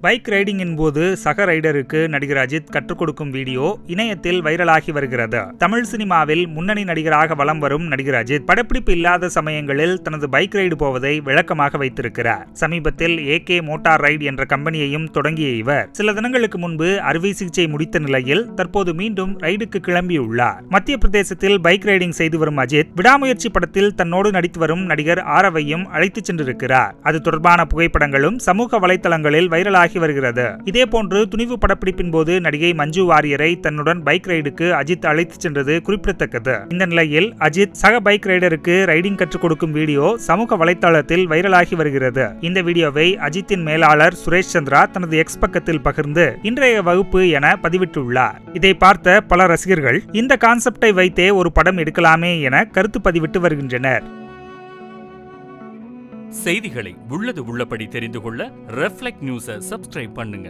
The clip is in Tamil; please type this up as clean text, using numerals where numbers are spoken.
பைக் ரைடிங்கின் போது சக ரைடருக்கு நடிகர் அஜித் கற்றுக் கொடுக்கும் வீடியோ இணையத்தில் வைரலாகி வருகிறது. தமிழ் சினிமாவில் முன்னணி நடிகராக வலம் வரும் நடிகர் அஜித் படப்பிடிப்பு இல்லாத சமயங்களில் தனது பைக் ரைடு போவதை விளக்கமாக வைத்திருக்கிறார். சமீபத்தில் AK மோட்டார் ரைட் என்ற கம்பெனியையும் தொடங்கிய இவர் சில தினங்களுக்கு முன்பு அறுவை சிகிச்சை முடித்த நிலையில் தற்போது மீண்டும் ரைடுக்கு கிளம்பியுள்ளார். மத்திய பிரதேசத்தில் பைக் ரைடிங் செய்து வரும் அஜித் விடாமுயற்சி படத்தில் தன்னோடு நடித்து வரும் நடிகர் ஆரவையும் அழைத்துச் சென்றிருக்கிறார். அது தொடர்பான புகைப்படங்களும் சமூக வலைதளங்களில் வைரலாகி வருகிறது. இதேபோன்று துணிவு படப்பிடிப்பின் போது நடிகை மஞ்சு வாரியரை தன்னுடன் பைக் ரைடுக்கு அஜித் அழைத்துச் சென்றது குறிப்பிடத்தக்கது. இந்த நிலையில் அஜித் சக பைக் ரைடருக்கு ரைடிங் கற்றுக் கொடுக்கும் வீடியோ சமூக வலைதளத்தில் வைரலாகி வருகிறது. இந்த வீடியோவை அஜித்தின் மேலாளர் சுரேஷ் சந்திரா தனது எக்ஸ் பக்கத்தில் பகிர்ந்து இன்றைய வகுப்பு என பதிவிட்டுள்ளார். இதை பார்த்த பல ரசிகர்கள் இந்த கான்செப்டை வைத்தே ஒரு படம் எடுக்கலாமே என கருத்து பதிவிட்டு வருகின்றனர். செய்திகளை உள்ளது உள்ளபடி தெரிந்து கொள்ள ரெஃப்ளெக்ட் நியூஸை சப்ஸ்கிரைப் பண்ணுங்க.